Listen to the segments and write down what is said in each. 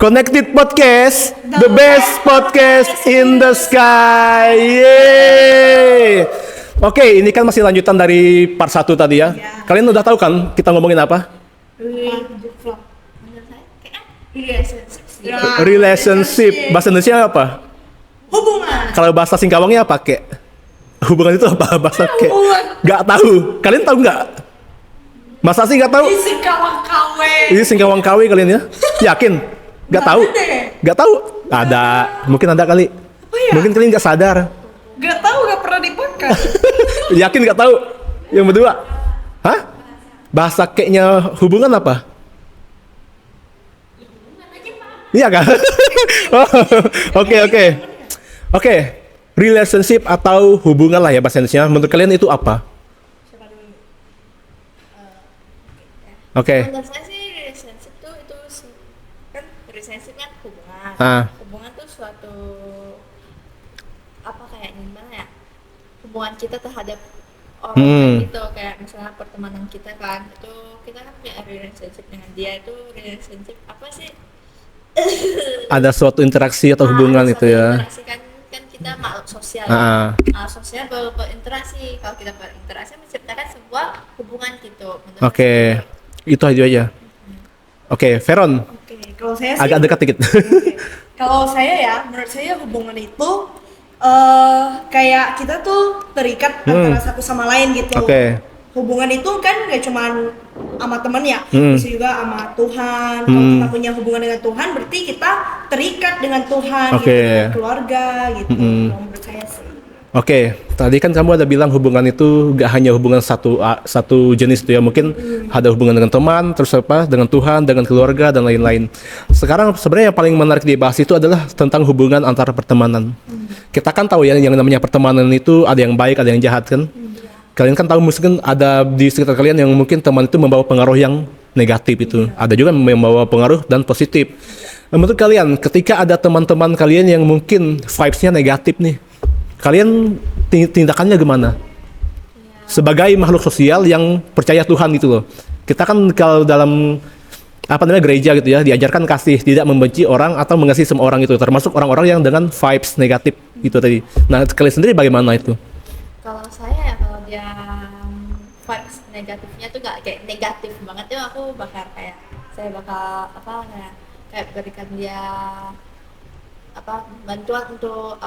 Connected Podcast, the best podcast in the sky. Yeay. Oke, ini kan masih lanjutan dari part 1 tadi ya. Kalian udah tahu kan kita ngomongin apa? Relationship. Bahasa Indonesia apa? Hubungan. Kalau bahasa Singkawangnya apa, Kek? Hubungan itu apa bahasa Kek? Gak tahu. Kalian tahu nggak? Masa sih gak tahu? Ini Singkawang KW kalian ya? Yakin? Gak tahu? Gak tahu? Ada. Mungkin ada kali. Ya? Mungkin kalian gak sadar. Gak tahu, gak pernah dipakai. Yakin gak tahu? Yang berdua? Hah? Bahasa Keknya hubungan apa? Iya kan? Oke. Relationship atau hubungan lah ya bahasa Indonesia. Menurut kalian itu apa? Oke. Menurut saya sih relationship tuh itu kan relationship kan hubungan. Hubungan tuh suatu apa kayak gimana ya? Hubungan kita terhadap orang gitu, kayak misalnya pertemanan kita kan, itu kita kan punya relationship dengan dia, itu relationship apa sih? Ada suatu interaksi atau hubungan itu ya. Interaksi kan kita makhluk sosial. Makhluk sosial berinteraksi. Kalau kita berinteraksi menciptakan sebuah hubungan gitu. Oke. Itu aja. Oke, Veron. Oke, kalau saya sih agak dekat dikit. Kalau saya ya, menurut saya hubungan itu kayak kita tuh terikat antara satu sama lain gitu. Oke. Hubungan itu kan gak cuman sama temen ya, bisa juga sama Tuhan. Kalau kita punya hubungan dengan Tuhan, berarti kita terikat dengan Tuhan, gitu, dengan keluarga gitu. Kalau menurut saya sih. Oke, tadi kan kamu ada bilang hubungan itu gak hanya hubungan satu jenis itu ya, mungkin ada hubungan dengan teman, terus apa, dengan Tuhan, dengan keluarga dan lain-lain. Sekarang sebenarnya yang paling menarik dibahas itu adalah tentang hubungan antara pertemanan. Kita kan tahu ya yang namanya pertemanan itu ada yang baik, ada yang jahat kan. Kalian kan tahu mungkin ada di sekitar kalian yang mungkin teman itu membawa pengaruh yang negatif itu. Ada juga yang membawa pengaruh dan positif. Menurut kalian, ketika ada teman-teman kalian yang mungkin vibes-nya negatif nih, kalian tindakannya gimana? Sebagai makhluk sosial yang percaya Tuhan gitu loh. Kita kan kalau dalam gereja gitu ya, diajarkan kasih, tidak membenci orang atau mengasihi semua orang itu, termasuk orang-orang yang dengan vibes negatif gitu tadi. Nah, kalian sendiri bagaimana itu? Kalau saya ya, kalau dia vibes negatifnya tuh gak kayak negatif banget tuh, aku bakal saya bakal kayak berikan dia bantuan untuk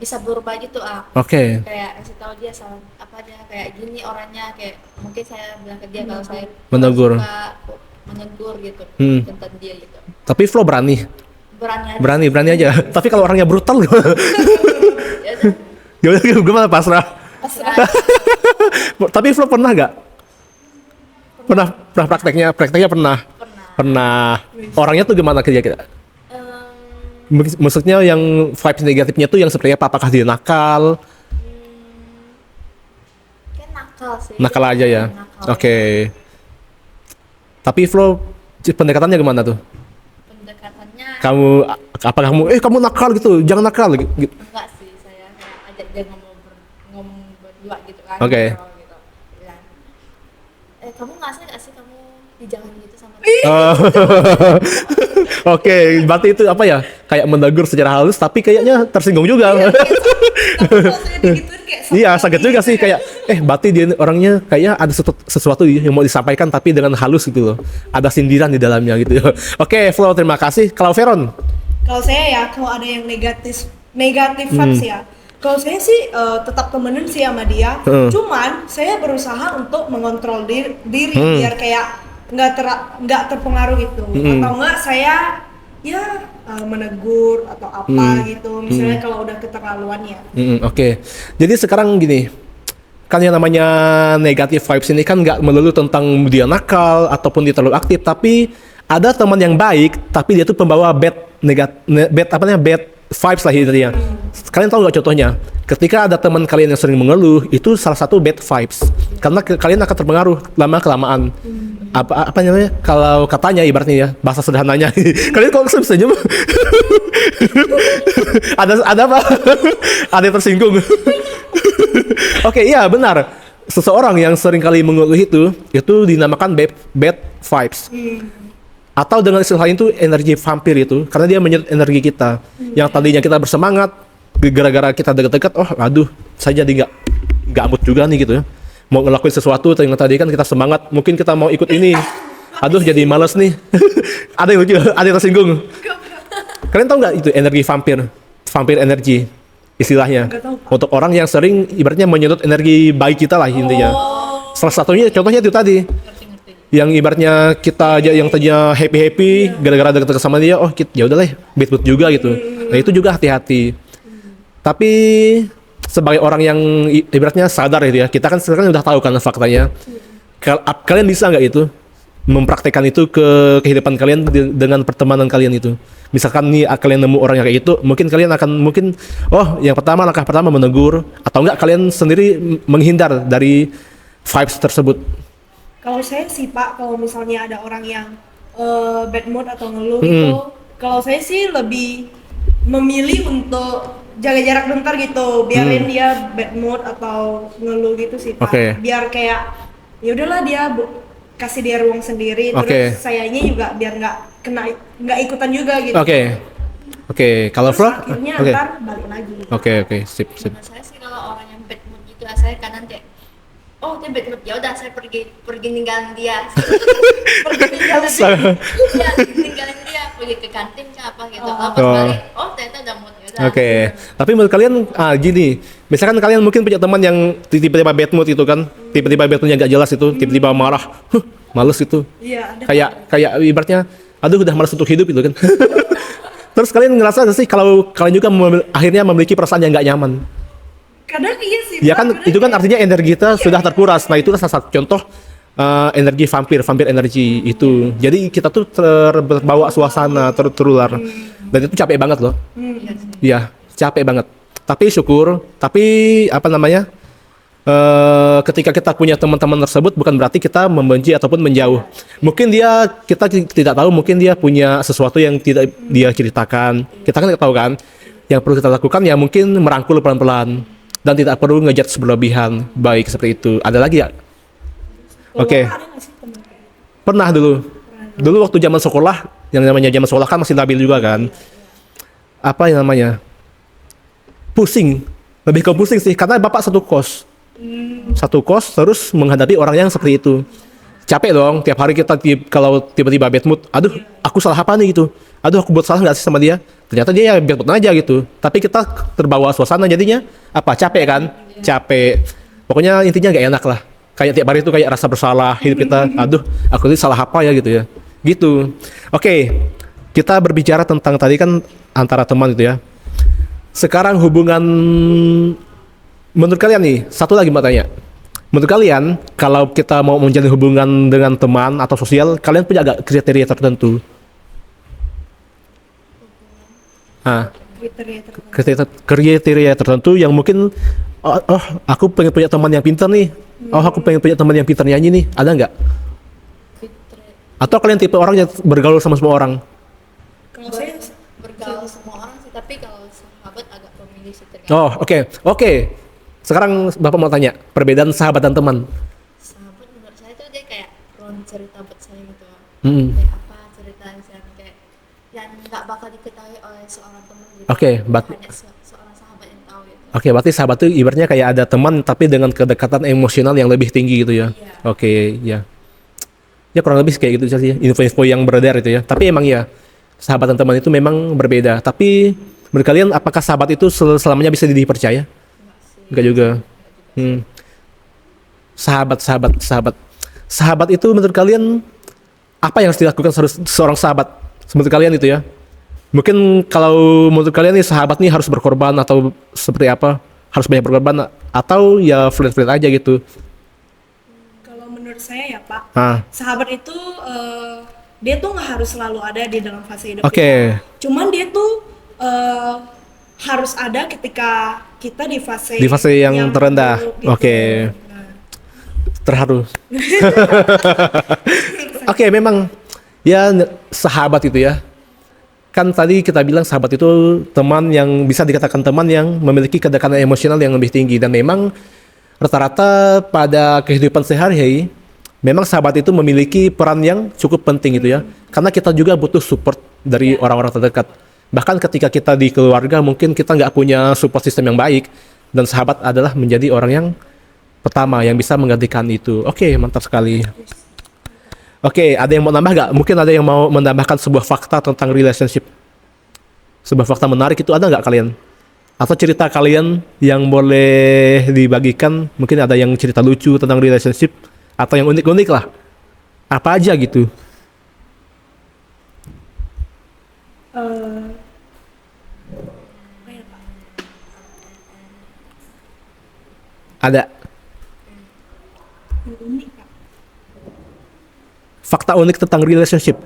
bisa berubah gitu Oke. Kayak kasih tahu dia dia kayak gini orangnya, kayak mungkin saya bilang ke dia kalau saya menegur gitu tentang dia gitu. Tapi Flo berani aja. Tapi kalau orangnya brutal gimana pasrah. Tapi Flo pernah nggak? Pernah prakteknya pernah. Orangnya tuh gimana kira-kira? Maksudnya yang vibes negatifnya tuh yang seperti apa? Apakah dia nakal? Kan nakal sih. Nakal aja ya. Oke. Tapi Flo pendekatannya gimana tuh? Pendekatannya kamu nakal gitu, jangan nakal gitu. Enggak sih, saya ajak dia ngomong berdua gitu kan. Oke. Gitu. Bilang, kamu nggak sih kamu di jalan gitu sama dia? Oke, berarti itu apa ya? Kayak menegur secara halus tapi kayaknya tersinggung juga. Iya, sakit juga sih kayak berarti dia orangnya kayaknya ada sesuatu yang mau disampaikan tapi dengan halus gitu loh. Ada sindiran di dalamnya gitu. Oke, Flo, terima kasih. Kalau Veron? Kalau saya ya, kalau ada yang negatif vibes ya, kalau saya sih tetap temenin sih sama dia. Cuman saya berusaha untuk mengontrol diri biar kayak nggak terpengaruh gitu. Atau enggak saya ya menegur atau apa gitu. Misalnya kalau udah keterlaluan ya. Oke. Jadi sekarang gini, kan yang namanya negative vibes ini kan nggak melulu tentang dia nakal ataupun dia terlalu aktif, tapi ada teman yang baik tapi dia tuh pembawa bad vibes lah intinya. Kalian tahu nggak contohnya? Ketika ada teman kalian yang sering mengeluh, itu salah satu bad vibes. Karena kalian akan terpengaruh lama kelamaan. Apa namanya? Kalau katanya ibaratnya ya, bahasa sederhananya. Kalian kok senyum? ada apa? Ada yang tersinggung. Oke, iya benar. Seseorang yang sering kali mengeluh itu dinamakan bad vibes. Atau dengan istilah lain itu energi vampir itu, karena dia menyedot energi kita. Yang tadinya kita bersemangat, gara-gara kita dekat-dekat, oh aduh, saya jadi nggak mood juga nih gitu ya. Mau ngelakuin sesuatu, yang tadi kan kita semangat, mungkin kita mau ikut ini, aduh jadi males nih. Ada yang lucu, ada yang tersinggung. Kalian tahu nggak itu energi vampir? Vampir energi istilahnya. Nggak tahu, Pak. Untuk orang yang sering ibaratnya menyedot energi baik kita lah intinya. Salah satunya contohnya itu tadi. Yang ibaratnya kita aja yang tadinya happy gara-gara deket sama dia, oh ya udahlah bad mood juga gitu. Nah itu juga hati-hati. Tapi sebagai orang yang ibaratnya sadar itu ya, kita kan sekarang udah tahu kan faktanya. Kalian bisa nggak itu mempraktekkan itu ke kehidupan kalian dengan pertemanan kalian itu? Misalkan nih kalian nemu orang yang kayak itu, mungkin kalian akan oh yang langkah pertama menegur, atau enggak kalian sendiri menghindar dari vibes tersebut. Kalau saya sih Pak, kalau misalnya ada orang yang bad mood atau ngeluh gitu, kalau saya sih lebih memilih untuk jaga jarak bentar gitu, biarin dia bad mood atau ngeluh gitu sih Pak. Oke. Biar kayak ya udahlah dia kasih dia ruang sendiri, Oke. terus sayanya juga biar nggak ikutan juga gitu. Oke, kalau Terus Flo? akhirnya Oke. ntar balik lagi. Oke, sip. Menurut saya sih kalau orang yang bad mood gitu, saya kadang kayak, oh dia bad mood, ya udah saya pergi ninggalin dia. Pergi ninggalin dia. Ya, ninggalin dia, pergi ke kantin ke apa gitu. Kalau pas balik, oh ternyata udah mood, ya udah. Oke. Tapi menurut kalian gini, misalkan kalian mungkin punya teman yang tiba-tiba bad mood itu kan, tiba-tiba bad moodnya nggak jelas itu, tiba-tiba marah, males itu. Iya, ada. Kayak ibaratnya, aduh udah malas untuk hidup itu kan. Terus kalian ngerasa nggak sih kalau kalian juga akhirnya memiliki perasaan yang nggak nyaman? Kadang iya sih. Ya Pak, kan kadang itu kan kayak- artinya energi kita sudah terkuras. Nah itulah salah satu contoh energi vampir energi itu. Jadi kita tuh terbawa suasana, terular. Dan itu capek banget loh. Iya, capek banget. Tapi syukur. Tapi apa namanya? Ketika kita punya teman-teman tersebut bukan berarti kita membenci ataupun menjauh. Mungkin kita tidak tahu, mungkin dia punya sesuatu yang tidak dia ceritakan. Kita kan tidak tahu kan. Yang perlu kita lakukan ya mungkin merangkul pelan-pelan dan tidak perlu ngejudge berlebihan. Baik seperti itu. Ada lagi ya? Kalau Oke. Bapak ada nggak sih teman kayak gitu? Pernah dulu waktu zaman sekolah, yang namanya zaman sekolah kan masih labil juga kan. Apa yang namanya? Pusing. Lebih ke pusing sih karena bapak satu kos terus menghadapi orang yang seperti itu. Capek dong tiap hari kita kalau tiba-tiba bad mood, aduh aku salah apa nih gitu, aduh aku buat salah nggak sih sama dia, ternyata dia ya bad mood aja gitu, tapi kita terbawa suasana jadinya capek kan, capek, pokoknya intinya nggak enak lah, kayak tiap hari itu kayak rasa bersalah hidup kita, aduh aku ini salah apa ya gitu ya gitu. Oke, kita berbicara tentang tadi kan antara teman itu ya. Sekarang hubungan, menurut kalian nih, satu lagi mau tanya. Menurut kalian, kalau kita mau menjalin hubungan dengan teman atau sosial, kalian punya agak kriteria tertentu? Kriteria tertentu yang mungkin, aku pengen punya teman yang pintar nih. Aku pengen punya teman yang pintar nyanyi nih. Ada nggak? Atau kalian tipe orang yang bergaul sama semua orang? Kalau saya Bergaul semua orang sih, tapi kalau sahabat agak pemilih sih tergantung. Oh, oke. Sekarang Bapak mau tanya, perbedaan sahabat dan teman. Sahabat menurut saya tuh dia kayak cerita buat saya gitu. Hmm. Kayak apa cerita yang kayak yang nggak bakal diketahui oleh seorang teman gitu. Oke, Hanya seorang sahabat yang tahu gitu. Oke, berarti sahabat itu ibaratnya kayak ada teman tapi dengan kedekatan emosional yang lebih tinggi gitu ya. Iya. Oke, ya. Ya kurang lebih kayak gitu sih info-info yang beredar itu ya. Tapi emang ya sahabat dan teman itu memang berbeda. Tapi menurut kalian apakah sahabat itu selamanya bisa dipercaya? Enggak juga. Sahabat itu menurut kalian apa yang harus dilakukan seorang sahabat? Menurut kalian itu ya. Mungkin kalau menurut kalian nih sahabat nih harus berkorban atau seperti apa? Harus banyak berkorban atau ya flat-flat aja gitu. Kalau menurut saya ya Pak, Ah, sahabat itu dia tuh nggak harus selalu ada di dalam fase hidup oke. kita. Cuman dia tuh harus ada ketika kita di fase yang terendah. buruk gitu. Oke. Nah, Terharu. Oke, memang ya sahabat itu ya. Kan tadi kita bilang sahabat itu teman yang bisa dikatakan teman yang memiliki kedekatan emosional yang lebih tinggi dan memang rata-rata pada kehidupan sehari-hari memang sahabat itu memiliki peran yang cukup penting gitu ya. Karena kita juga butuh support dari orang-orang terdekat. Bahkan ketika kita di keluarga mungkin kita nggak punya support system yang baik, dan sahabat adalah menjadi orang yang pertama yang bisa menggantikan itu. Oke, mantap sekali. Oke, ada yang mau nambah nggak? Mungkin ada yang mau menambahkan sebuah fakta tentang relationship. Sebuah fakta menarik itu ada nggak kalian? Atau cerita kalian yang boleh dibagikan? Mungkin ada yang cerita lucu tentang relationship atau yang unik-unik lah. Apa aja gitu? Apa ya, Pak? Ada Yang unik, Pak. fakta unik tentang relationship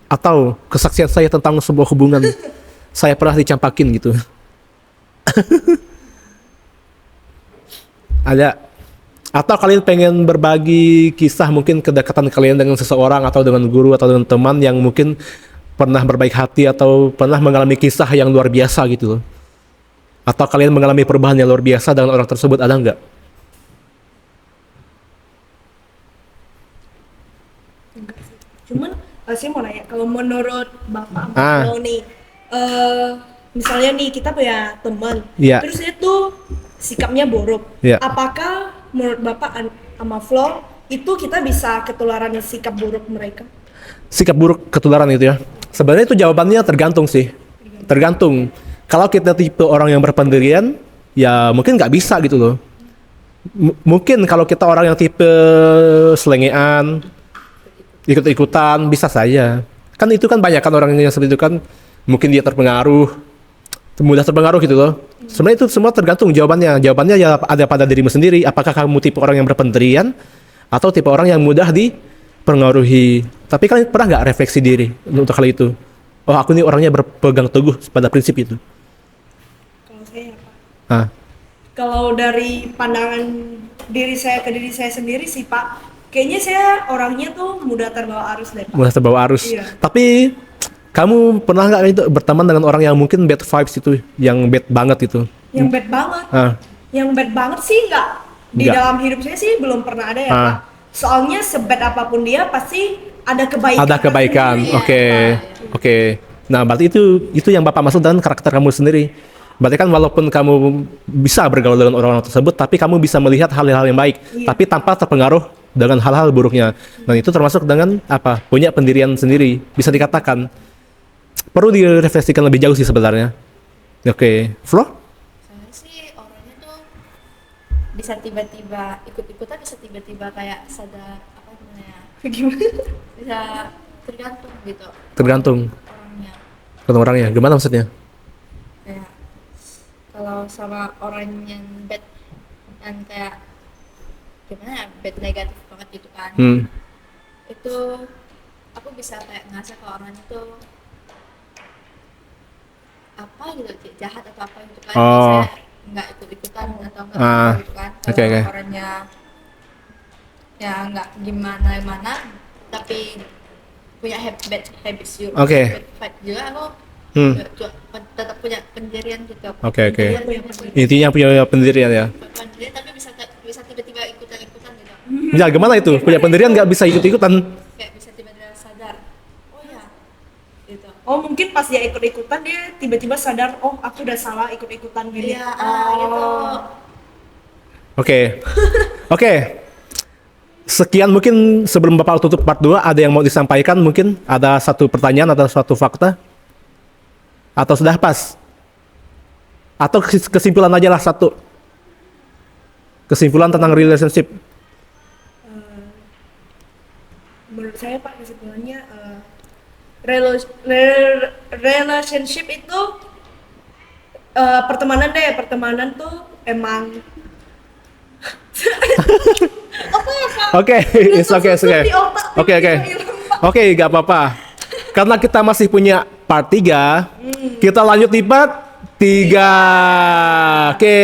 atau kesaksian saya tentang sebuah hubungan saya pernah dicampakin gitu. Ada, atau kalian pengen berbagi kisah mungkin kedekatan kalian dengan seseorang atau dengan guru atau dengan teman yang mungkin pernah berbaik hati atau pernah mengalami kisah yang luar biasa gitu loh. Atau kalian mengalami perubahan yang luar biasa dengan orang tersebut, ada nggak? Enggak sih. Cuman saya mau nanya, kalau menurut Bapak Ah. Flo nih, misalnya nih kita punya teman, Iya. terus dia tuh sikapnya buruk. Iya. Apakah menurut Bapak sama Flo itu kita bisa ketularan sikap buruk mereka? Sikap buruk ketularan itu ya. Sebenarnya itu jawabannya tergantung sih. Tergantung. Kalau kita tipe orang yang berpendirian, ya mungkin nggak bisa gitu loh. Mungkin kalau kita orang yang tipe selengean, ikut-ikutan, bisa saja. Kan itu kan banyak kan orang yang seperti itu kan. Mungkin dia terpengaruh, mudah terpengaruh gitu loh. Sebenarnya itu semua tergantung jawabannya. Jawabannya ya ada pada dirimu sendiri. Apakah kamu tipe orang yang berpendirian atau tipe orang yang mudah dipengaruhi. Tapi kalian pernah nggak refleksi diri untuk hal itu? Oh, aku nih orangnya berpegang teguh pada prinsip itu. Kalau saya apa? Ah, Kalau dari pandangan diri saya ke diri saya sendiri sih Pak, kayaknya saya orangnya tuh mudah terbawa arus deh Pak. mudah terbawa arus. Iya. Tapi kamu pernah nggak itu berteman dengan orang yang mungkin bad vibes itu, yang bad banget itu? Yang bad banget. Ah, Yang bad banget sih nggak. Di Nggak. dalam hidup saya sih belum pernah ada ya Ah. Pak. Soalnya sebad apapun dia pasti ada kebaikan. ada kebaikan. tersendiri. Oke, oke. Nah, berarti itu yang Bapak maksud dengan karakter kamu sendiri. Berarti kan walaupun kamu bisa bergaul dengan orang-orang tersebut, tapi kamu bisa melihat hal-hal yang baik, Iya. tapi tanpa terpengaruh dengan hal-hal buruknya. Dan itu termasuk dengan apa? Punya pendirian sendiri, bisa dikatakan. Perlu direfleksikan lebih jauh sih sebenarnya. Oke, Flo? Saya sih orangnya tuh bisa tiba-tiba ikut-ikutan, bisa tiba-tiba kayak sadar apa namanya, Gimana? bisa tergantung gitu Tergantung orangnya. dengan orangnya. Gimana maksudnya? Kayak kalau sama orang yang bad, yang kayak gimana ya, bad negatif banget gitu kan, itu aku bisa kayak ngerasa kalau orang itu apa gitu, jahat atau apa gitu kan. Oh. Saya nggak ikut-ikutan atau nggak Ah, gitu kan. oke, Kalau oke. orangnya ya nggak gimana tapi punya bad habits juga, Oke. bad vibe juga, aku juga tetap punya pendirian gitu. Oke, oke. Pendirian, punya pendirian. Intinya punya pendirian ya. Pendirian tapi bisa tiba-tiba ikutan gitu. Ya, gimana itu? Punya pendirian nggak bisa ikut-ikutan. Kayak bisa tiba-tiba sadar, oh ya gitu. Oh mungkin pas dia ikut-ikutan dia tiba-tiba sadar, oh aku udah salah ikut-ikutan gini. Iya, Oh. gitu. Oke. Oke. Sekian mungkin sebelum Bapak tutup part 2, ada yang mau disampaikan mungkin? Ada satu pertanyaan atau suatu fakta? Atau sudah pas? Atau kesimpulan aja lah satu. Kesimpulan tentang relationship. Menurut saya Pak kesimpulannya relationship itu pertemanan tuh emang apa ya Pak? Oke, it's okay, it's okay. Di otak Oke, oke. tiba-tiba hilang, Pak. Oke, gak apa-apa. Karena kita masih punya part 3, kita lanjut di part 3. Oke.